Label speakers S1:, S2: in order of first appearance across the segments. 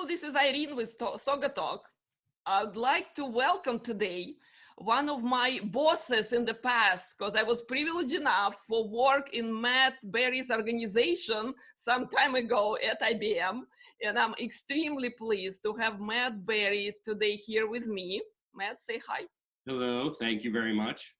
S1: Hello, this is Irene with SaugaTalk. I'd like to welcome today one of my bosses in the past, because I was privileged enough for work in Matt Berry's organization some time ago at IBM. And I'm extremely pleased to have Matt Berry today here with me. Matt, say hi.
S2: Hello, thank you very much.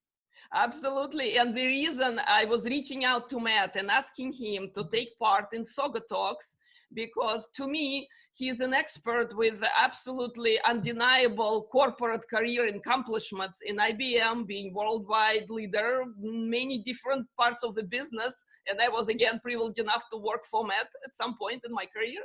S1: Absolutely. And the reason I was reaching out to Matt and asking him to take part in SaugaTalks, because to me, he's an expert with absolutely undeniable corporate career accomplishments in IBM, being worldwide leader, many different parts of the business. And I was, again, privileged enough to work for Matt at some point in my career.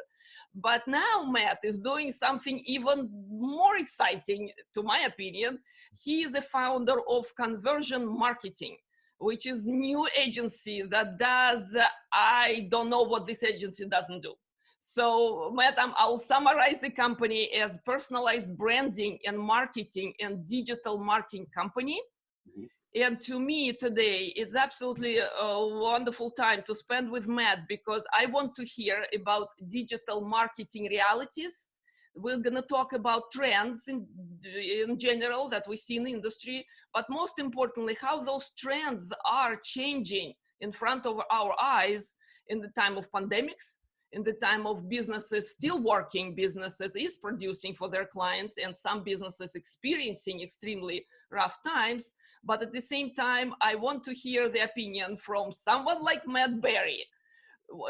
S1: But now Matt is doing something even more exciting, to my opinion. He is a founder of Conversion Marketing, which is new agency that does, I don't know what this agency doesn't do. So Matt, I'll summarize the company as personalized branding and marketing and digital marketing company. Mm-hmm. And to me today, it's absolutely a wonderful time to spend with Matt, because I want to hear about digital marketing realities. We're going to talk about trends in general that we see in the industry, but most importantly, how those trends are changing in front of our eyes in the time of pandemics, in the time of businesses still working, businesses is producing for their clients, and some businesses experiencing extremely rough times. But at the same time, I want to hear the opinion from someone like Matt Berry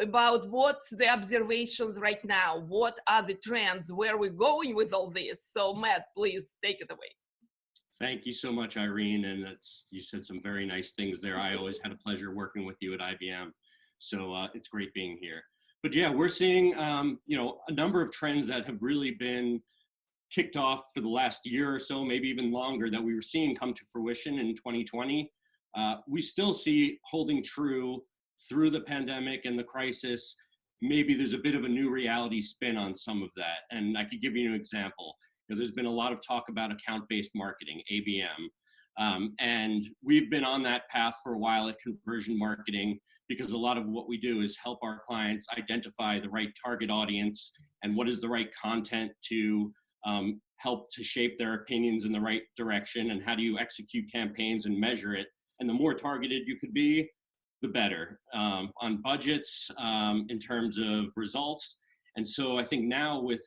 S1: about what's the observations right now, what are the trends, where we're going with all this. So Matt, please take it away.
S2: Thank you so much, Irene. And you said some very nice things there. I always had a pleasure working with you at IBM. So it's great being here. But yeah, we're seeing a number of trends that have really been kicked off for the last year or so, maybe even longer, that we were seeing come to fruition in 2020. We still see holding true through the pandemic and the crisis. Maybe there's a bit of a new reality spin on some of that. And I could give you an example. There's been a lot of talk about account-based marketing, ABM. And we've been on that path for a while at Conversion Marketing, because a lot of what we do is help our clients identify the right target audience and what is the right content to help to shape their opinions in the right direction, and how do you execute campaigns and measure it. And the more targeted you could be, the better on budgets, in terms of results. And so I think now with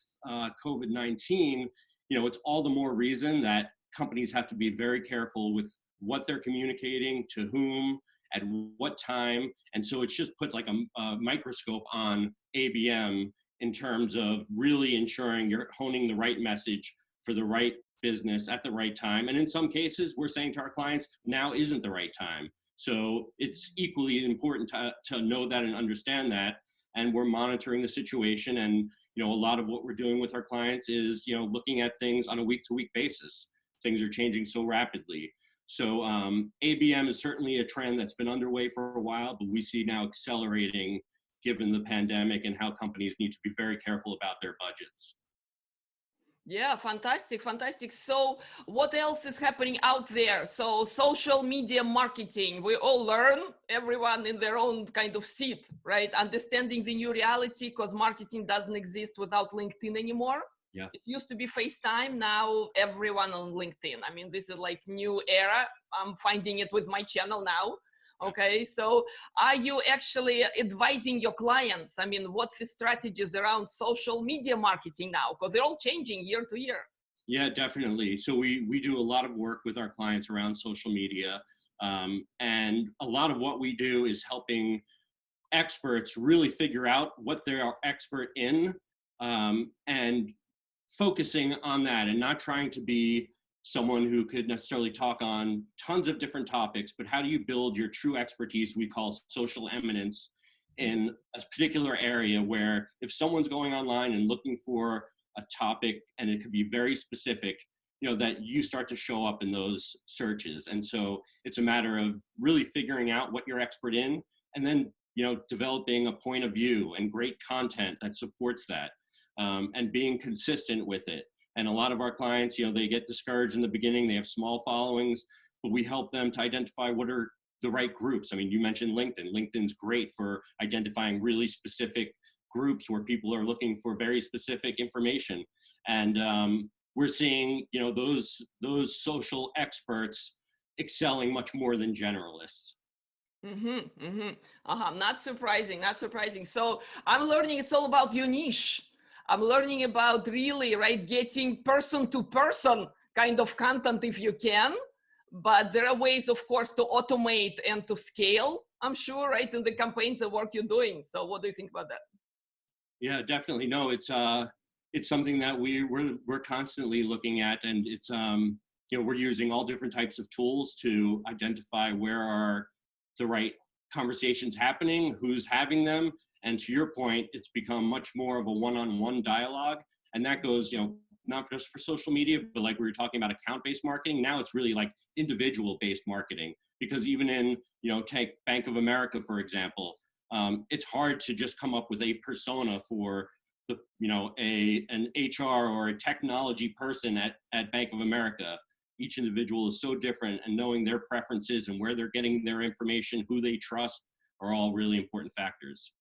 S2: COVID-19, it's all the more reason that companies have to be very careful with what they're communicating, to whom, at what time. And so it's just put like a microscope on ABM in terms of really ensuring you're honing the right message for the right business at the right time. And in some cases, we're saying to our clients, now isn't the right time. So it's equally important to know that and understand that. And we're monitoring the situation. And, a lot of what we're doing with our clients is, looking at things on a week-to-week basis. Things are changing so rapidly. So ABM is certainly a trend that's been underway for a while, but we see now accelerating given the pandemic and how companies need to be very careful about their budgets.
S1: Yeah, fantastic, fantastic. So what else is happening out there? So social media marketing, we all learn, everyone in their own kind of seat, right? Understanding the new reality, because marketing doesn't exist without LinkedIn anymore. Yeah. It used to be FaceTime, now everyone on LinkedIn. I mean, this is like new era. I'm finding it with my channel now. Okay, so are you actually advising your clients? I mean, what's the strategies around social media marketing now? Because they're all changing year to year.
S2: Yeah, definitely. So we do a lot of work with our clients around social media. And a lot of what we do is helping experts really figure out what they are expert in, and focusing on that, and not trying to be someone who could necessarily talk on tons of different topics, but how do you build your true expertise, we call social eminence, in a particular area where if someone's going online and looking for a topic, and it could be very specific, that you start to show up in those searches. And so it's a matter of really figuring out what you're expert in, and then, developing a point of view and great content that supports that, and being consistent with it. And a lot of our clients, they get discouraged in the beginning. They have small followings, but we help them to identify what are the right groups. I mean, you mentioned LinkedIn. LinkedIn's great for identifying really specific groups where people are looking for very specific information. And we're seeing, you know, those social experts excelling much more than generalists.
S1: Not surprising, not surprising. So I'm learning it's all about your niche. I'm learning about really, right, getting person to person kind of content if you can. But there are ways, of course, to automate and to scale, I'm sure, right, in the campaigns, the work you're doing. So what do you think about that?
S2: Yeah, definitely. No, it's something that we're constantly looking at, and it's you know, we're using all different types of tools to identify where are the right conversations happening, who's having them, and to your point, it's become much more of a one-on-one dialogue, and that goes, you know, not just for social media, but like we were talking about account-based marketing. Now it's really like individual-based marketing, because even in, you know, take Bank of America for example. It's hard to just come up with a persona for the, you know, an HR or a technology person at Bank of America. Each individual is so different, and knowing their preferences and where they're getting their information, who they trust, are all really important factors.